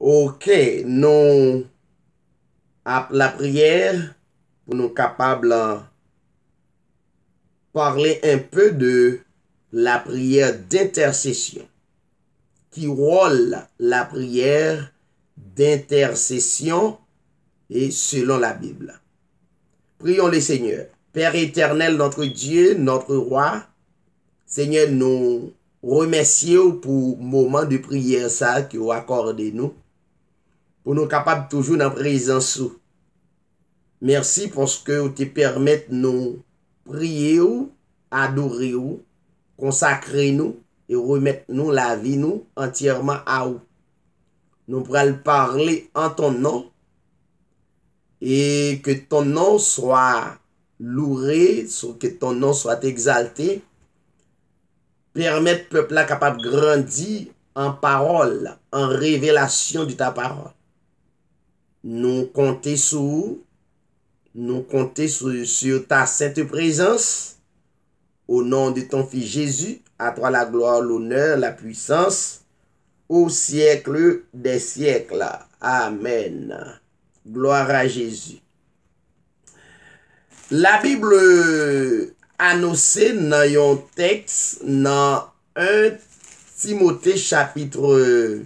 Ok, nous, la prière, pour nous capables de parler un peu de la prière d'intercession. Qui rôle la prière d'intercession et selon la Bible. Prions le Seigneur. Père éternel, notre Dieu, notre roi, Seigneur, nous remercions pour le moment de prière ça que vous accordez nous, pour nous capables toujours dans la présence. Merci parce que vous te permettez de nous prier, adorer, consacrer nous et remettre nous la vie nous entièrement à vous. Nous pourrons parler en ton nom et que ton nom soit loué, que ton nom soit exalté. Permettre peuple là capable de grandir en parole, en révélation de ta parole. Nous comptons sur ta sainte présence. Au nom de ton Fils Jésus, à toi la gloire, l'honneur, la puissance, au siècle des siècles. Amen. Gloire à Jésus. La Bible annonce dans un texte dans 1 Timothée chapitre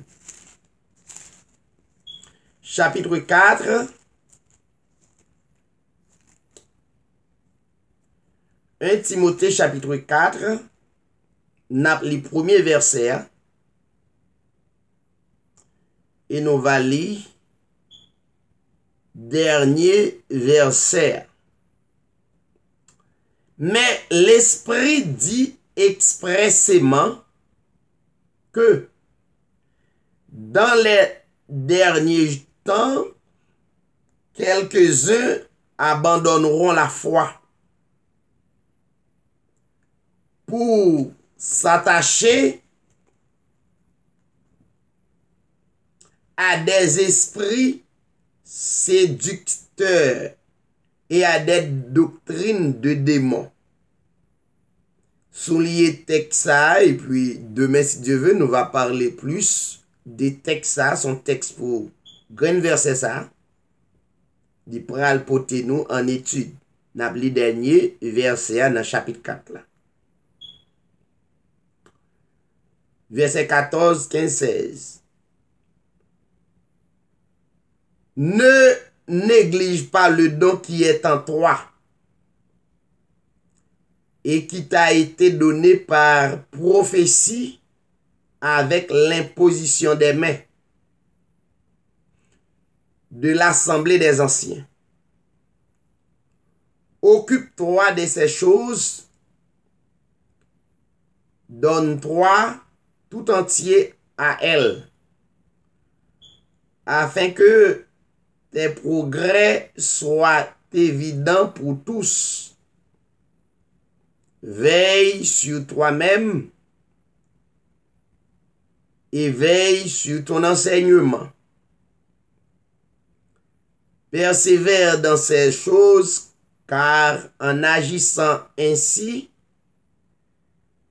4. 1 Timothée chapitre 4, les premiers versets, et nous allons lire dernier verset. Mais l'Esprit dit expressément que dans les derniers temps, quelques-uns abandonneront la foi pour s'attacher à des esprits séducteurs et à des doctrines de démons. Soulier Texas, et puis demain, si Dieu veut, nous va parler plus des Texas, son texte pour grand verset ça, di pral pote nous en étude. N'a pli dernier verset dans chapitre 4 là. Verset 14, 15, 16. Ne néglige pas le don qui est en toi et qui t'a été donné par prophétie avec l'imposition des mains de l'assemblée des anciens. Occupe-toi de ces choses, donne-toi tout entier à elle, afin que tes progrès soient évidents pour tous. Veille sur toi-même et veille sur ton enseignement. Persévère dans ces choses, car en agissant ainsi,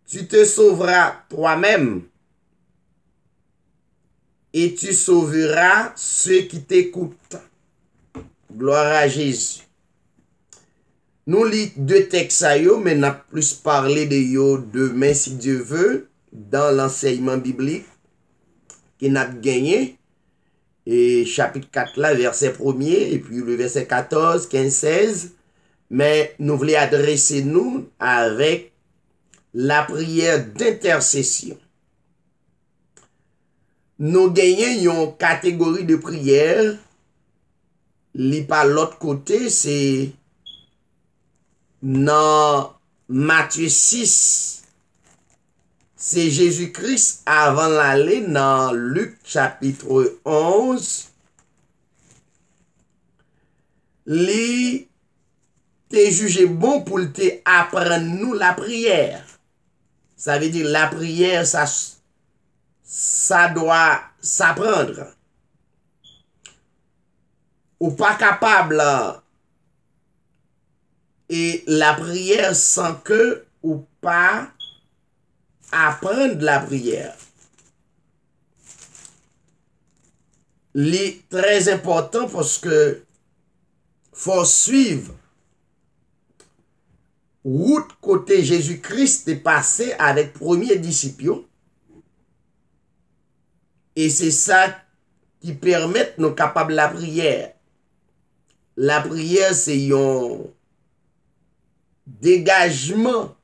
tu te sauveras toi-même et tu sauveras ceux qui t'écoutent. Gloire à Jésus. Nous lisons deux textes à yo, mais n'a plus parlé de yo demain si Dieu veut, dans l'enseignement biblique qui n'a gagné. Et chapitre 4 là, verset 1er, et puis le verset 14, 15, 16. Mais nous voulons adresser nous avec la prière d'intercession. Nous gagnons une catégorie de prière. Li par l'autre côté, c'est dans Matthieu 6. C'est Jésus-Christ avant l'aller dans Luc chapitre 11. Li te jugé bon pour te apprendre nous la prière. Ça veut dire la prière, ça doit s'apprendre. Ou pas capable et la prière sans que ou pas apprendre la prière. est très important parce que faut suivre route côté Jésus-Christ est passé avec premier disciple. Et c'est ça qui permet nous capables la prière. La prière, c'est un dégagement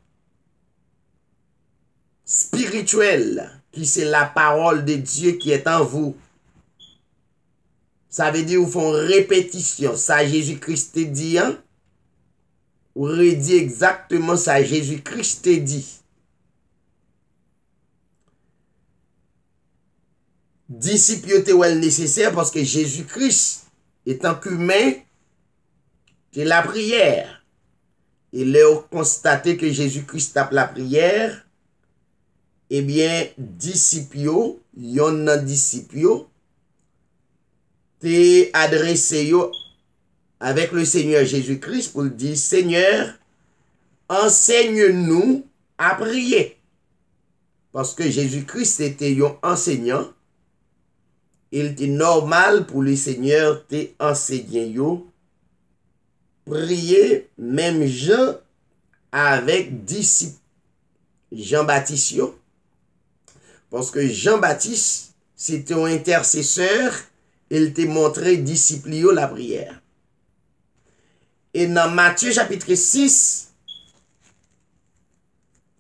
spirituel qui c'est la parole de Dieu qui est en vous. Ça veut dire qu'ils font répétition. Ça Jésus-Christ dit, hein? Ou redit exactement ça Jésus-Christ dit. Disciple est nécessaire parce que Jésus-Christ étant qu'humain, c'est la prière. Et là, constaté que Jésus-Christ tape la prière, eh bien, disciple, yon disciple, t'es adressé avec le Seigneur Jésus-Christ pour dire, Seigneur, enseigne-nous à prier. Parce que Jésus-Christ était un enseignant. Il était normal pour le Seigneur te enseigner prier même Jean avec disciples Jean-Baptiste. Parce que Jean-Baptiste, c'était un intercesseur, il te montré disciple la prière. Et dans Matthieu chapitre 6,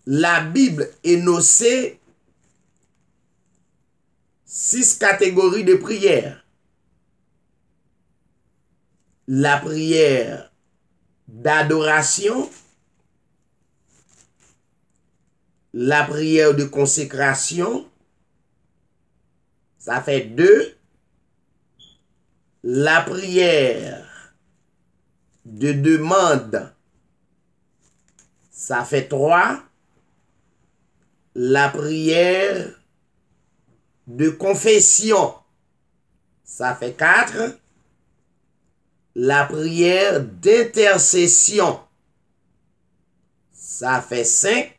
la Bible énonce 6 catégories de prière. La prière d'adoration, la prière de consécration, ça fait 2. La prière de demande, ça fait 3. La prière de confession, ça fait 4. La prière d'intercession, ça fait 5.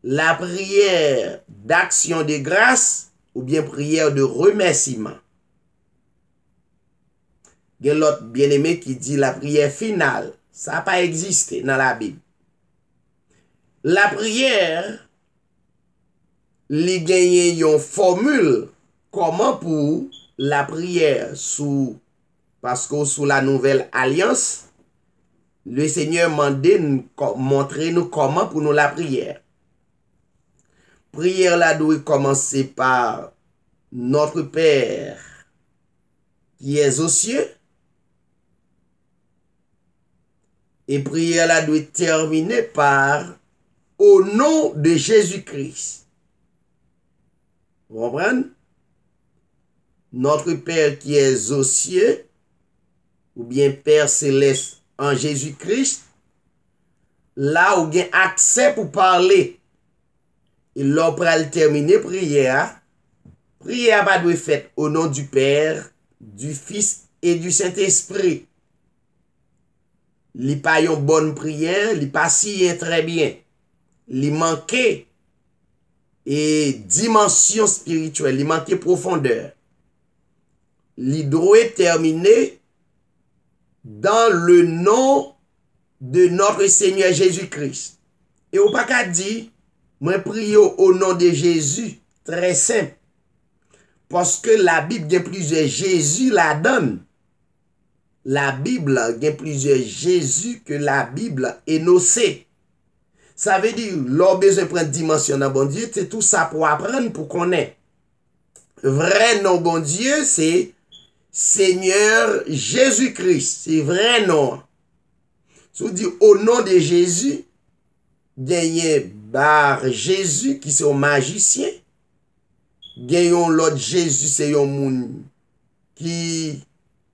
La prière d'action de grâce ou bien prière de remerciement. Il y a l'autre bien-aimé qui dit la prière finale. Ça n'a pas existé dans la Bible. La prière, il gagne une formule comment pour la prière parce que sous la nouvelle alliance, le Seigneur montrer nous comment pour nous la prière. Prière là doit commencer par notre Père qui est aux cieux. Et prière là doit terminer par au nom de Jésus-Christ. Vous comprenez? Notre Père qui est aux cieux, ou bien Père céleste en Jésus-Christ, là où il y a accès pour parler. Et là, pour terminer prière, prière va doit faire au nom du Père, du Fils et du Saint-Esprit. Li pas une bonne prière, li pas si très bien. Li manquait et dimension spirituelle, li manquait profondeur. Li doit terminer dans le nom de notre Seigneur Jésus-Christ. Et au pas qu'à dire, moi prie au nom de Jésus, très simple. Parce que la Bible a plusieurs Jésus la donne. La Bible a plusieurs Jésus que la Bible énoncé. Ça veut dire, l'on besoin de prendre dimension dans bon Dieu, c'est tout ça pour apprendre, pour connaître. Vrai nom bon Dieu, c'est Seigneur Jésus-Christ. C'est vrai nom. Si vous dites au nom de Jésus, gagnez bar Jésus qui c'est un magicien. Gagnons l'autre Jésus, c'est un monde qui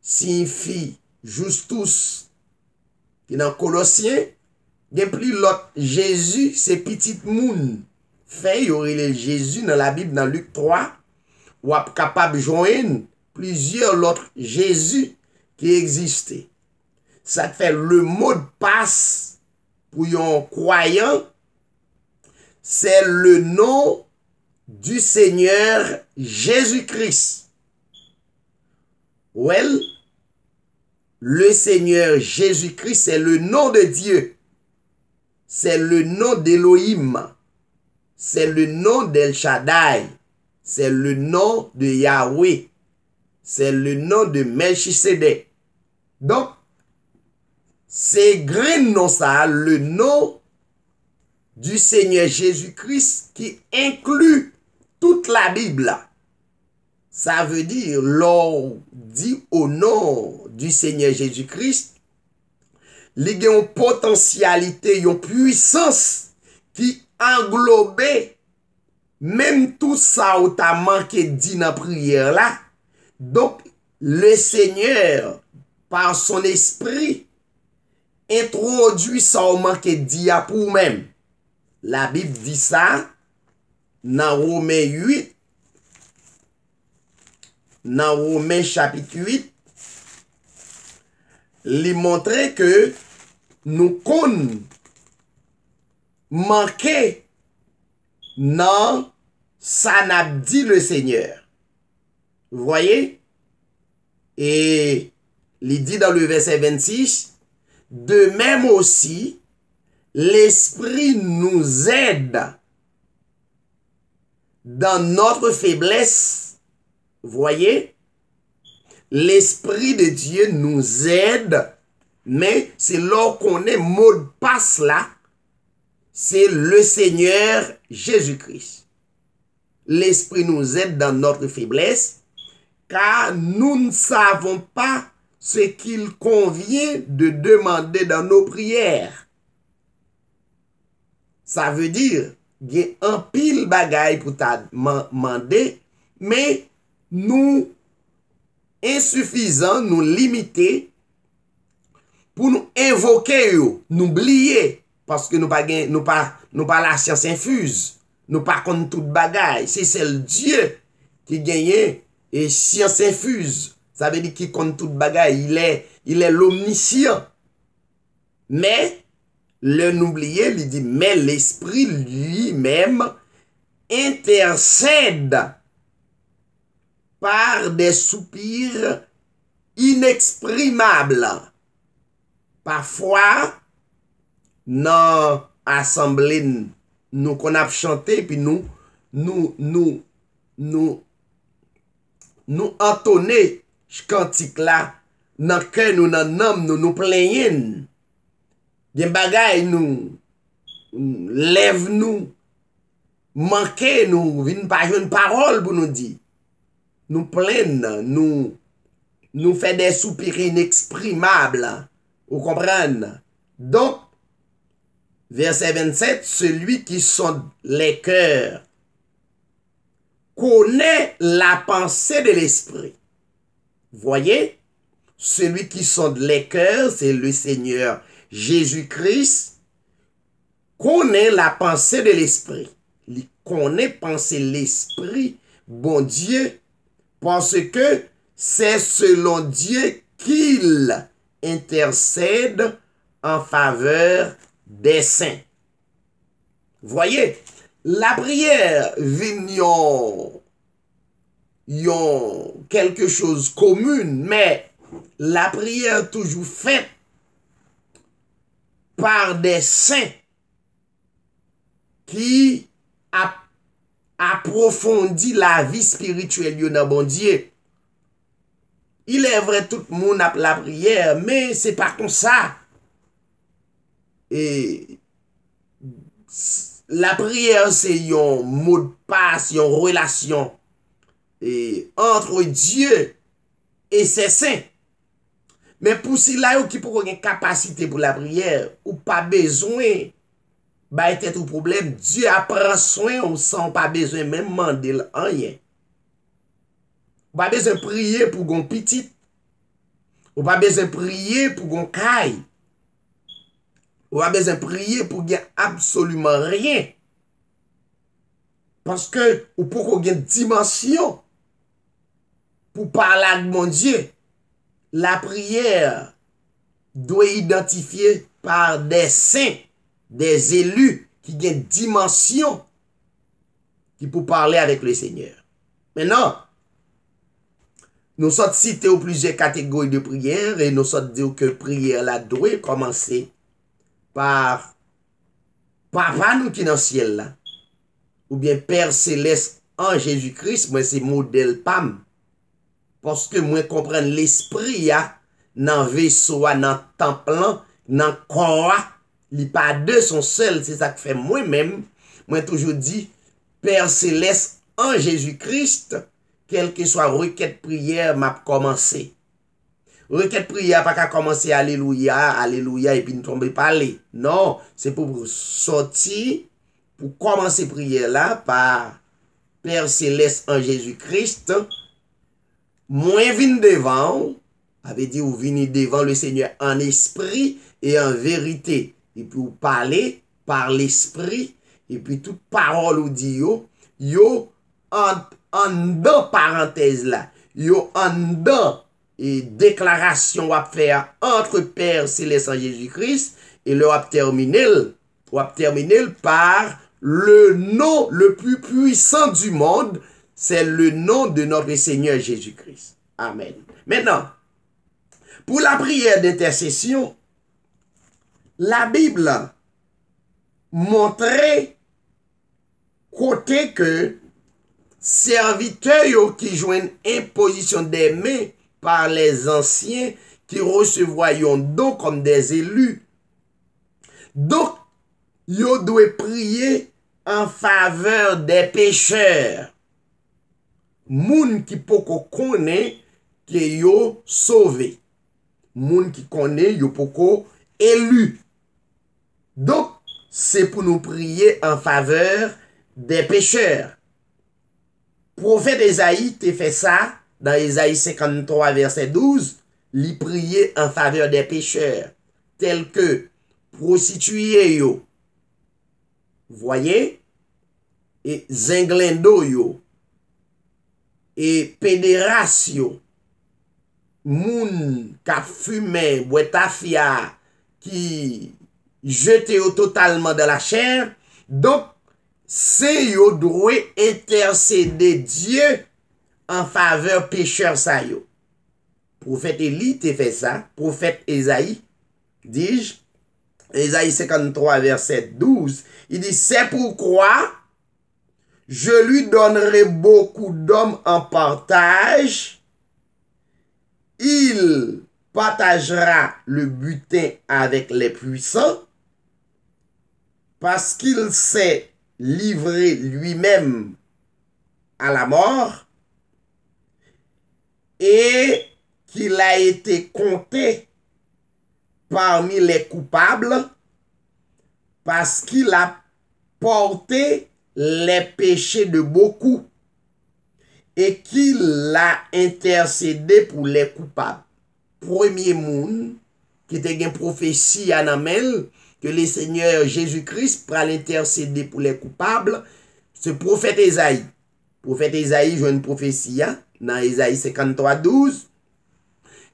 signifie justus qui dans Colossiens. Gen plus l'autre Jésus, c'est petit moun. Fait y aurait le Jésus dans la Bible dans Luc 3 ou capable de joindre plusieurs autres Jésus qui existaient. Ça fait le mot de passe pour un croyant, c'est le nom du Seigneur Jésus-Christ. Well, le Seigneur Jésus-Christ, c'est le nom de Dieu. C'est le nom d'Elohim. C'est le nom d'El Shaddai. C'est le nom de Yahweh. C'est le nom de Melchisedec. Donc, c'est grand nom ça, le nom du Seigneur Jésus-Christ qui inclut toute la Bible. Ça veut dire, l'on dit au nom du Seigneur Jésus-Christ, il y a une potentialité, une puissance qui englobe même tout ça où t'as manqué dit dans la prière là. Donc, le Seigneur, par son esprit, introduit ça au manqué dit pour même. La Bible dit ça dans Romains 8, dans Romains chapitre 8, il montre que nous qu'on manqué dans ça n'a dit le Seigneur. Vous voyez? Et il dit dans le verset 26, de même aussi, l'Esprit nous aide dans notre faiblesse. Vous voyez? L'Esprit de Dieu nous aide, mais c'est là qu'on est mot de passe là, c'est le Seigneur Jésus-Christ. L'Esprit nous aide dans notre faiblesse, car nous ne savons pas ce qu'il convient de demander dans nos prières. Ça veut dire, il y a un pile bagaille pour t'a demander, mais nous insuffisants, nous limités pour nous invoquer, nous oublier, parce que nous pas la science infuse, nous pas contre toute bagaille. C'est celle Dieu qui gagne et science infuse. Ça veut dire qu'il compte toute bagaille, il est l'omniscient. Mais le n'oublier, il dit, mais l'Esprit lui-même intercède par des soupirs inexprimables. Parfois, dans l'assemblée, nous qu'on a chanté, puis nous entonner cantique là, dans que nous nous plaignons. Des bagailles nous lève nous, manquer nous, vinn pas une parole pour nous dire. Nous plaignons, nous fait des soupirs inexprimables. Vous comprenez? Donc, verset 27, celui qui sonde les cœurs connaît la pensée de l'esprit. Voyez? Celui qui sonde les cœurs, c'est le Seigneur Jésus-Christ, connaît la pensée de l'esprit. Il connaît penser l'esprit, bon Dieu, parce que c'est selon Dieu qu'il intercède en faveur des saints. Voyez, la prière vient quelque chose commune, mais la prière toujours faite par des saints qui approfondit la vie spirituelle de bon Dieu. Il est vrai, tout le monde a la prière, mais c'est pas comme ça. Et la prière, c'est un mot de passe, une relation entre Dieu et ses saints. Mais pour cela, qui pour une capacité pour la prière, ou pas besoin, bah, être un problème, Dieu prend soin, ou sans pas besoin même demander rien. Ou pas besoin de prier pour gon petit. Ou pas besoin de prier pour gon caille. Ou pas besoin de prier pour gagner absolument rien. Parce que, ou pour qu'on ait une dimension pour parler avec mon Dieu, la prière doit identifier par des saints, des élus qui ont une dimension qui pour parler avec le Seigneur. Maintenant, nous sommes cités aux plusieurs catégories de prières et nous sommes dit que prière la doit commencer par Papa nous qui dans le ciel là, ou bien Père céleste en Jésus-Christ, moi c'est modèle PAM. Parce que moi comprends l'esprit dans le vaisseau, dans le temple, dans le corps, il pas deux sont seuls, c'est ça que fait moi-même. Moi toujours dit Père céleste en Jésus-Christ, quelle que soit requête prière, m'a commencé. Requête prière pas qu'à commencer alléluia, alléluia et puis ne tomber parler. Non, c'est pour sortir, pour commencer prière là par Père céleste en Jésus-Christ. Moins vin devant, avait dit ou vini devant le Seigneur en esprit et en vérité. Et puis vous parlez par l'esprit et puis toute parole ou dit yo en dans parenthèse là, yo en dans et déclaration à faire entre Père céleste en Jésus-Christ et le a terminé par le nom le plus puissant du monde, c'est le nom de notre Seigneur Jésus-Christ. Amen. Maintenant, pour la prière d'intercession, la Bible montrait côté que serviteurs qui joignent imposition des mains par les anciens qui recevoyons donc comme des élus. Donc, yo doit prier en faveur des pécheurs. Moun qui poko connaît que yo sauvé. Moun qui connaît yo poko élu. Donc, c'est pour nous prier en faveur des pécheurs. Prophète Esaïe te fait ça dans Esaïe 53 verset 12, il priait en faveur des pécheurs tels que prostituées yo, voyez, et zinglendo yo, et pédératio, moun ka fumé, boitafia, qui jeté totalement dans la chair. Donc, c'est yo doit intercéder Dieu en faveur pécheur sa yo. Prophète Élie te fait ça, prophète Esaïe, dis-je, Esaïe 53 verset 12, il dit c'est pourquoi je lui donnerai beaucoup d'hommes en partage, il partagera le butin avec les puissants, parce qu'il s'est livré lui-même à la mort, et qu'il a été compté parmi les coupables, parce qu'il a porté les péchés de beaucoup, et qu'il a intercédé pour les coupables. Premier monde qui était une prophétie à Namel, que le Seigneur Jésus-Christ pourra l'intercéder pour les coupables, ce prophète Esaïe. Prophète Esaïe, j'ai une prophétie dans Esaïe 53, 12,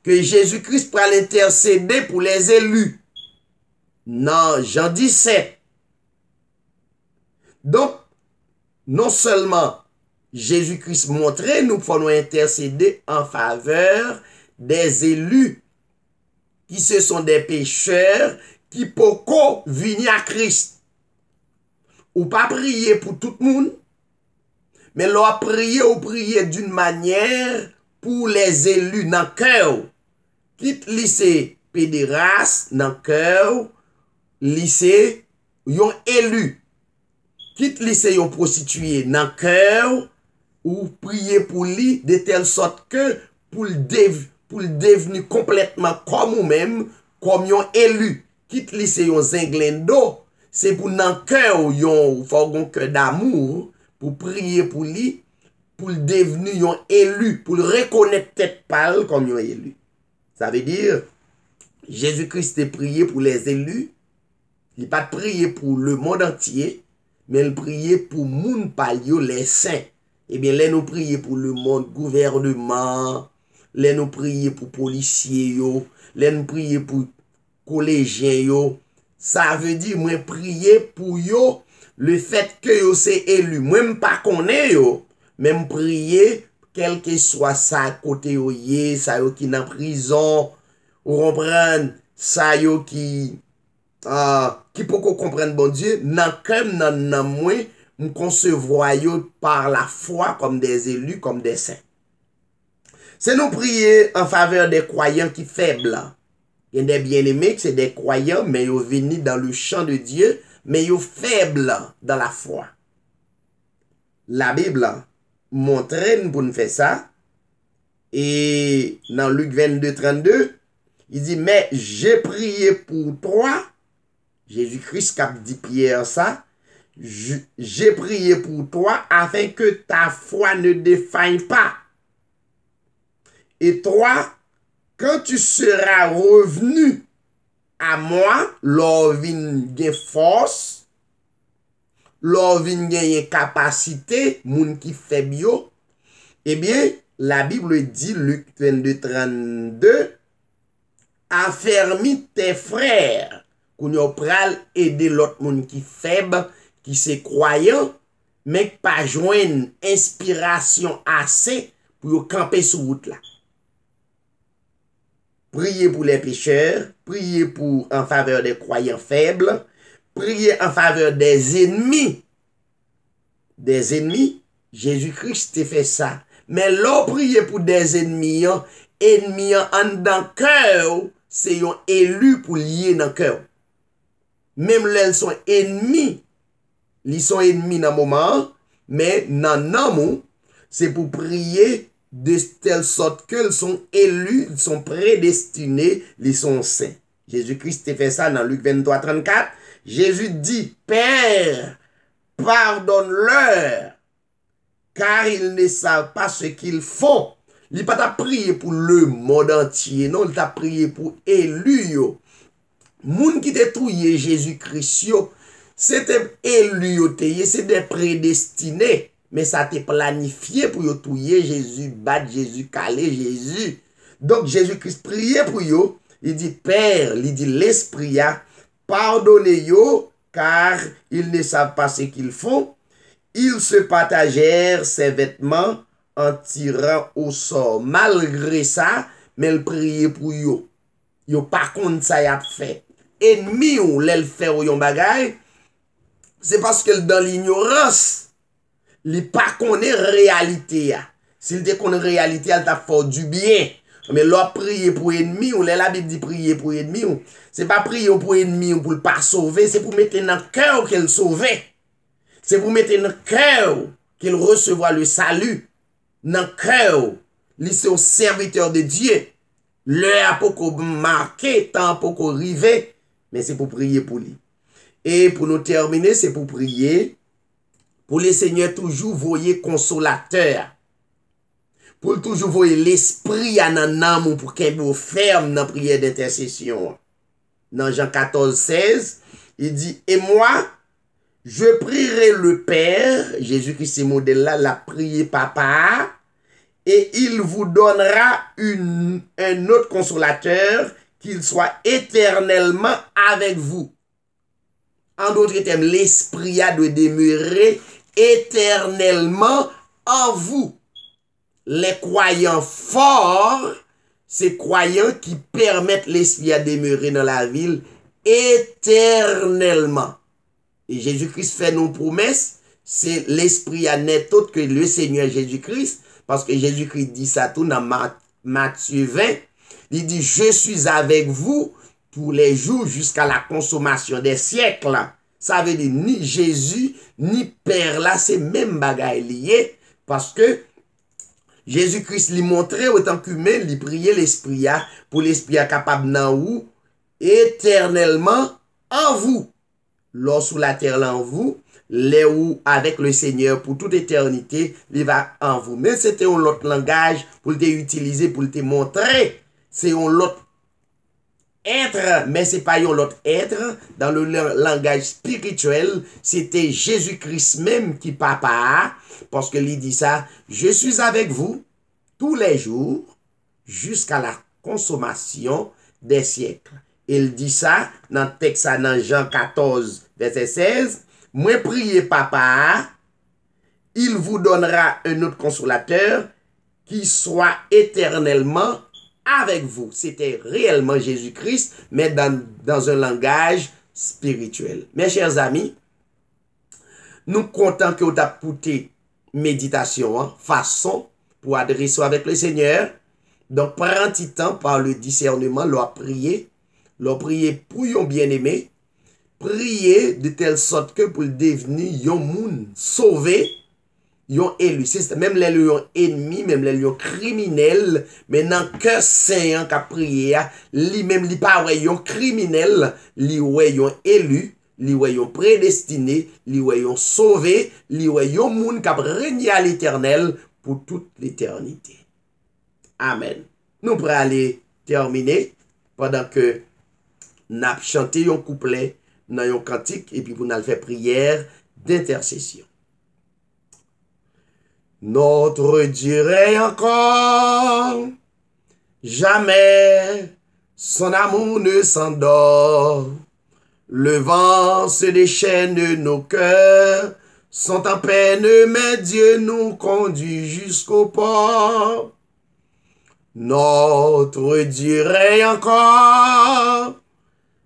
que Jésus-Christ pourra l'intercéder pour les élus. Dans Jean 17. Donc, non seulement Jésus-Christ montrait, nous pouvons intercéder en faveur des élus qui ce sont des pécheurs qui peuvent venir à Christ. Ou pas prier pour tout le monde, mais leur prier ou prier d'une manière pour les élus dans le cœur. Quitte lycée pédéraste dans le cœur, lycée yon élu. Quitte lycée yon prostitué dans le cœur, ou prier pour lui de telle sorte que pour le devenir complètement comme vous-même, comme yon élu. Quitte lycée yon zinglendo, c'est pour dans le cœur yon faut un cœur d'amour pour prier pour lui, pour le devenir yon élu, pour le reconnaître tête pâle comme yon élu. Ça veut dire Jésus-Christ a prié pour les élus, il n'a pas prié pour le monde entier, mais il priait pour moun palio les saints. Eh bien, là nous prions pour le monde gouvernement, là nous prions pour policiers yo, là nous prions pour collégiens yo. Ça veut dire moi prier pour yo le fait que yo c'est élu. Moi pas connais yo, même prier quel que soit ça côté ou yé, ça yo qui en prison, ou comprendre ça yo qui peut comprendre bon Dieu, nan kem nan moi, me concevoir yo par la foi comme des élus, comme des saints. C'est nous prier en faveur des croyants qui faibles. Il y a des bien-aimés, c'est des croyants, mais ils viennent dans le champ de Dieu, mais ils faibles dans la foi. La Bible montre pour nous faire ça. Et dans Luc 22, 32, il dit, mais j'ai prié pour toi. Jésus-Christ qui dit Pierre ça. J'ai prié pour toi afin que ta foi ne défaille pas. Et toi, quand tu seras revenu à moi, lors vin force, lors vin capacité, moun qui fait bio, eh bien, la Bible dit, Luc 22, 32, affermis tes frères, qu'on y pral aider l'autre moun qui faible, qui c'est croyant, mais pas joindre inspiration assez pour camper sur route là. Priez pour les pécheurs, priez pour en faveur des croyants faibles, priez en faveur des ennemis. Des ennemis, Jésus-Christ a fait ça. Mais là, priez pour des ennemis, ennemis en dans cœur, c'est un élu pour lier dans cœur. Même là, ils sont ennemis. Ils sont ennemis dans le moment, mais dans l'amour, c'est pour prier de telle sorte qu'ils sont élus, ils sont prédestinés, ils sont saints. Jésus-Christ a fait ça dans Luc 23, 34. Jésus dit, Père, pardonne-leur, car ils ne savent pas ce qu'ils font. Il n'a pas prié pour le monde entier, non, il a prié pour élus. Moun qui te touye Jésus-Christ, c'était élu, c'est des prédestinés. Mais ça t'est planifié pour yo touyer Jésus, battre Jésus, caler Jésus. Donc Jésus-Christ priait pour yo. Il dit, Père, il dit, l'Esprit a pardonné yo, car ils ne savent pas ce qu'ils font. Ils se partagèrent ses vêtements en tirant au sort. Malgré ça, mais il priait pour yo. Yo par contre ça y a fait. Ennemi ou l'el fait ou yon bagay, c'est parce que dans l'ignorance, il pas connaît réalité. S'il te connaît réalité, il t'a fait du bien. Mais là, prier pour ennemi, ou la Bible dit prier pour ennemi, c'est pas prier pour ennemi ou pour le pas sauver, c'est pour mettre dans le cœur qu'il sauve. C'est pour mettre dans le cœur qu'il recevra le salut. Dans le cœur, il est un serviteur de Dieu. L'heure a beaucoup marqué, temps beaucoup arrivé, mais c'est pour prier pour lui. Et pour nous terminer, c'est pour prier pour le Seigneur toujours voyer consolateur. Pour toujours voyer l'esprit à nan amour pour qu'il vous ferme dans la prière d'intercession. Dans Jean 14, 16, il dit, et moi, je prierai le Père, Jésus-Christ ce modèle là, l'a prié papa, et il vous donnera un autre consolateur, qu'il soit éternellement avec vous. En d'autres termes, l'esprit a de demeurer éternellement en vous. Les croyants forts, ces croyants qui permettent l'esprit à demeurer dans la ville éternellement. Et Jésus-Christ fait nos promesses, c'est l'esprit à n'est autre que le Seigneur Jésus-Christ, parce que Jésus-Christ dit ça tout dans Matthieu 20, il dit, je suis avec vous tous les jours jusqu'à la consommation des siècles. Ça veut dire ni Jésus, ni Père là, c'est même bagaille lié, parce que Jésus-Christ lui montrait autant qu'humain, lui priait l'esprit pour l'esprit capable dans vous, éternellement en vous. Lors sous la terre là en vous, les où avec le Seigneur pour toute éternité, il va en vous. Mais c'était un autre langage pour te utiliser, pour te montrer. C'est un autre être, mais c'est pas un autre être. Dans le langage spirituel, c'était Jésus-Christ même qui papa, parce que il dit ça, je suis avec vous tous les jours jusqu'à la consommation des siècles. Il dit ça dans le texte dans Jean 14, verset 16. Moi priez papa, il vous donnera un autre consolateur qui soit éternellement avec vous. C'était réellement Jésus-Christ, mais dans un langage spirituel. Mes chers amis, nous comptons que vous avez écouté méditation, façon pour adresser avec le Seigneur. Donc, prends un petit temps par le discernement, leur prier pour yon bien-aimé, prier de telle sorte que pour devenir yon moun sauvé, yon élu. C'est même les yon ennemi, même les yon criminel, maintenant que saint qui a prié, li même li pas ouais yon criminel, li ouais yon élu, li ouais yon prédestiné, li ouais yon sauvé, li ouais yon moun qui a régné à l'éternel pour toute l'éternité. Amen. Nous pourrons aller terminer pendant que nous avons chanté un couplet dans un cantique et puis vous allons faire prière d'intercession. Notre Dieu règne encore, jamais son amour ne s'endort. Le vent se déchaîne, nos cœurs sont en peine, mais Dieu nous conduit jusqu'au port. Notre Dieu règne encore,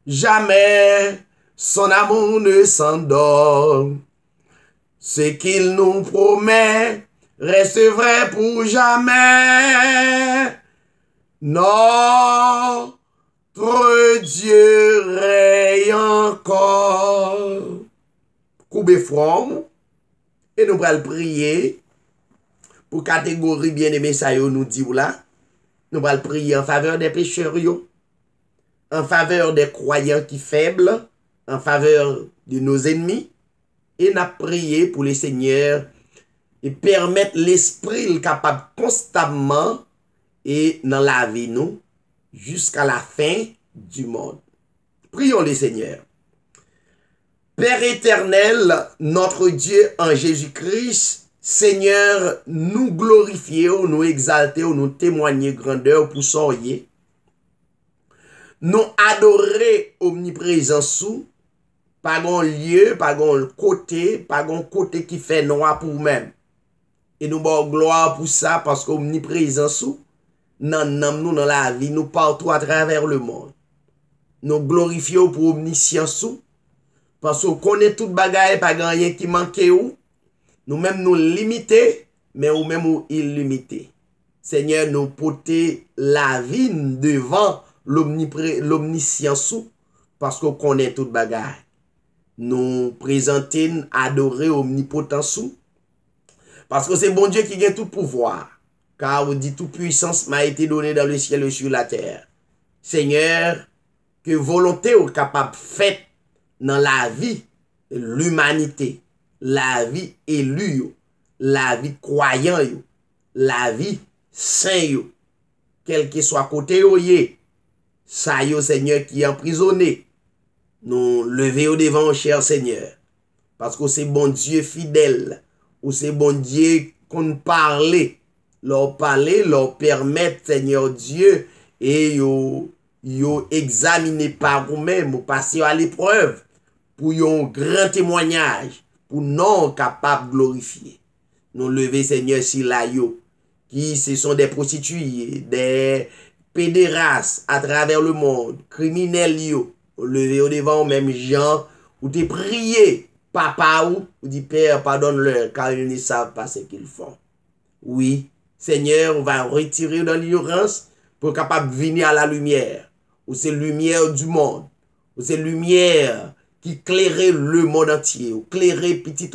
jamais son amour ne s'endort. Ce qu'il nous promet reste vrai pour jamais. Notre Dieu règne encore. Coupez front et nous allons prier pour catégorie bien-aimée ça nous dit là. Nous allons prier en faveur des pécheurs, en faveur des croyants qui faibles, en faveur de nos ennemis. Et nous prier pour les seigneurs et permettre l'esprit capable constamment et dans la vie nous jusqu'à la fin du monde. Prions les seigneurs. Père éternel, notre Dieu en Jésus-Christ, Seigneur, nous glorifions, nous exaltons, nous témoignons grandeur pour soyez. Nous adorer omniprésence sous, pas un lieu, pas un côté qui fait noir pour nous-mêmes. Et nous bon gloire pour ça parce qu'omniprésence sous, nous dans la vie, nous partout à travers le monde. Nous glorifions pour omniscience sous, parce qu'on connaît toute bagaille, pas rien qui manque ou. Nous-mêmes nous limiter, mais ou même ou illimité. Seigneur, nous porter la vie devant l'omniscience parce qu'on connaît toute bagaille. Nous présenter, adorer omnipotence parce que c'est bon Dieu qui a tout pouvoir. Car vous dit toute puissance m'a été donnée dans le ciel et sur la terre. Seigneur, que volonté est capable faite dans la vie de l'humanité. La vie élue, la vie croyant, la vie saint, quel que soit côté, ça y est, Seigneur, qui est emprisonné. Nous lever au devant, cher Seigneur, parce que c'est bon Dieu fidèle, ou c'est bon Dieu qu'on parle, leur parler, leur permettre, Seigneur Dieu, et yo examiner par vous-même, ou passer à l'épreuve, pour un grand témoignage, pour non capable de glorifier. Nous lever, Seigneur, si la yo, qui ce sont des prostituées, des pédérastes à travers le monde, criminels yo, lever au devant même gens, ou te prier, papa ou dit Père, pardonne-leur, car ils ne savent pas ce qu'ils font. Oui, Seigneur, on va retirer dans l'ignorance pour capable venir à la lumière, ou c'est lumière du monde, ou c'est lumière qui clairait le monde entier, ou clairer petit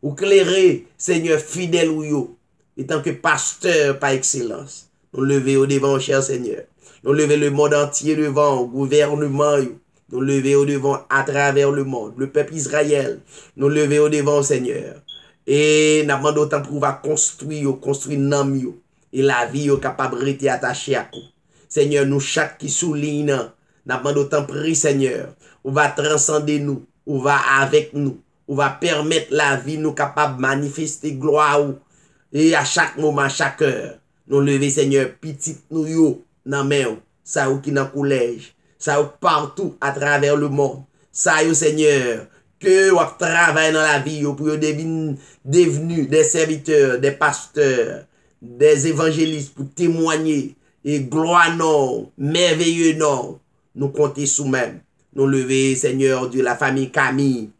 ou clairer Seigneur fidèle ou yo, et tant que pasteur par excellence. Nous lever au devant, cher Seigneur. Nous lever le monde entier devant, gouvernement, nous lever au devant à travers le monde, le peuple Israël. Nous lever au devant, Seigneur. Et nous demandons autant pour construire nam yo, et la vie est capable de rester attachée à vous. Seigneur, nous chaque qui souligne, nous demandons autant prier, Seigneur. On va transcender nous, on va avec nous, on va permettre la vie nous capable de manifester gloire et à chaque moment, à chaque heure. Nous lever Seigneur, petit nous yo, nan men, ça ou qui dans collège, ça ou partout à travers le monde. Ça yo Seigneur, que on travaille dans la vie pour devenir des serviteurs, des pasteurs, des évangélistes pour témoigner et gloire non, merveilleux non. Nous comptons sous même. Nous lever, Seigneur Dieu, la famille Camille.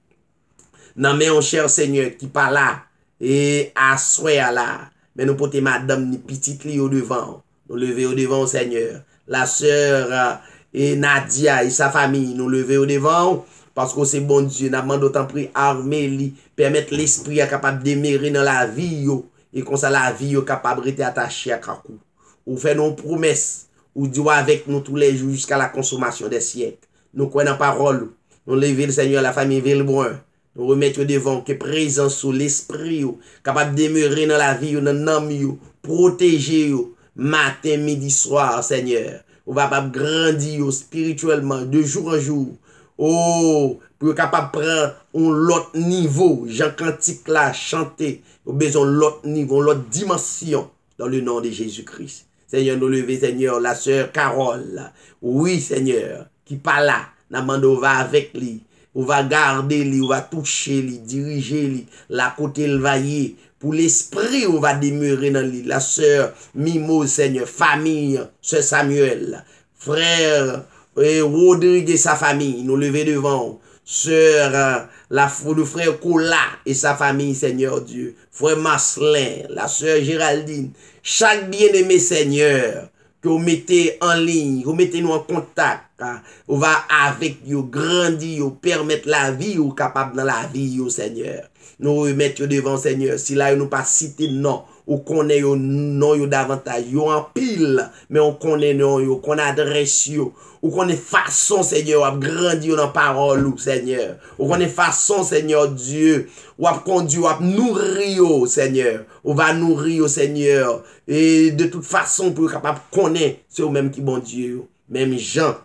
Non, mais on cher Seigneur qui pas là et à souhait là. Mais nous portons madame ni petite li au devant. Nous lever au devant, Seigneur. La sœur et Nadia et sa famille, nous lever au devant. Parce que c'est bon Dieu, nous demandons d'autant plus armer li, permettre l'esprit à capable d'émérer dans la vie yo, et comme ça la vie yo capable d'être attachée à Kakou. Ou fait nos promesses, ou Dieu avec nous tous les jours jusqu'à la consommation des siècles. Nous croyons en parole, nous lever le Seigneur, la famille Villeboin, nous remettre devant que présence sur l'esprit capable demeurer dans la vie dans l'âme protéger matin midi soir Seigneur. On va pas grandir spirituellement de jour en jour. Oh, pour capable prendre un l'autre niveau, Jean Cantique là chanter, au besoin l'autre niveau, l'autre dimension dans le nom de Jésus-Christ. Seigneur, nous lever Seigneur, la sœur Carole. Oui, Seigneur, qui pas là, on va avec lui. On va garder lui, on va toucher lui, diriger lui, la côté le vailler. Pour l'esprit, on va demeurer dans lui. La sœur Mimo, Seigneur, famille, sœur Samuel, frère Rodrigue et sa famille, nous lever devant. Sœur, le frère Kola et sa famille, Seigneur Dieu. Frère Marcelin, la sœur Géraldine. Chaque bien-aimé, Seigneur, que vous mettez en ligne, vous mettez nous en contact, on va avec vous grandir, permettre la vie, ou capable dans la vie, Seigneur. Nous remettons devant, Seigneur, si là, nous pas citer non, ou connaît non davantage, yo en pile, mais on connaît non, yo qu'on adresse yo, ou qu'on est façon, Seigneur, à grandir dans la parole, Seigneur, ou qu'on est façon, Seigneur Dieu, ou à conduire, ou à nourrir, Seigneur, ou va nourrir, Seigneur, et de toute façon, pour capable de connaître, c'est au même qui bon Dieu, même Jean,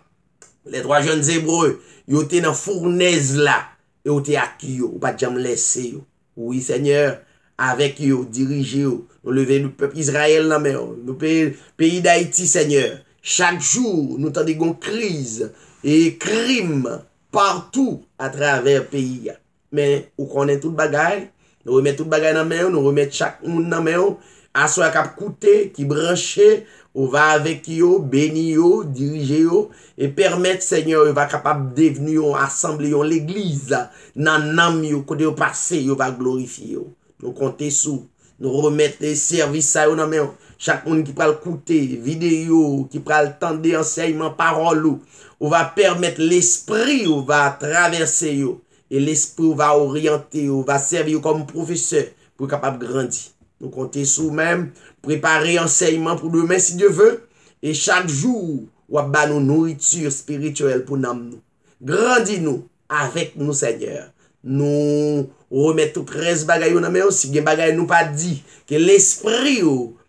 les 3 jeunes hébreux, ils étaient dans la fournaise là, et ils étaient acquis, ou pas jamais laissé. Oui, Seigneur, avec eux, dirigez eux, nous lever le peuple Israël, le pays d'Haïti, Seigneur. Chaque jour, nous avons une crise et crime partout à travers le pays. Mais, nous connaissons tout le bagage, nous remettons tout le bagage dans la main, nous remettons chaque monde dans la main, à soi qui coûté, qui branché, on va avec eux, bénir eux, diriger eux, et permettre, Seigneur, il va capable de devenir assembler l'église, dans l'âme, côté au passé, il va glorifier. Nous comptons sous, nous remettre les services à eux dans main. Chaque monde qui prend le côté, vidéo, qui prend le temps d'enseignement, parole, on va permettre l'esprit, on va traverser eux, et l'esprit va orienter, on va servir comme professeur pour capable de grandir. Nous comptons sous même, préparer enseignement pour demain si Dieu veut. Et chaque jour, on va nous nourriture spirituelle pour nous. Grandis-nous avec nous, Seigneur. Nous remettons 13 bagailles dans mais aussi, des bagailles nous pas dit que l'esprit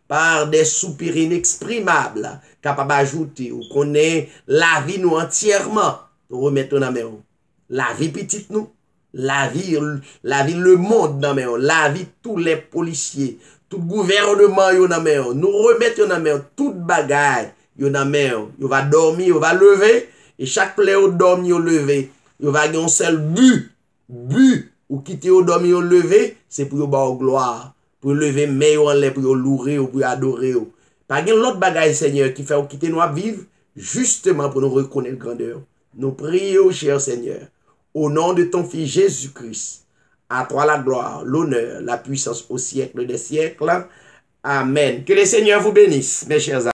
par des soupirs inexprimables capable d'ajouter ou connaît la vie nous entièrement. Nous remettons dans la vie petite nous. La vie, le monde dans main, la vie, tous les policiers, tout gouvernement, nous remettons dans main, toute bagaille, dans main, il va dormir, il va lever, et chaque plaie au dormir, au lever, il va avoir un seul but, ou quitter au dormir, au lever, c'est pour avoir gloire, pour lever meilleur en l'air, pour louer, pour adorer. Pas de l'autre bagaille, Seigneur, qui fait quitter nous à vivre, justement pour nous reconnaître grandeur. Nous prions, cher Seigneur. Au nom de ton Fils Jésus-Christ, à toi la gloire, l'honneur, la puissance au siècle des siècles. Amen. Que le Seigneur vous bénisse, mes chers amis.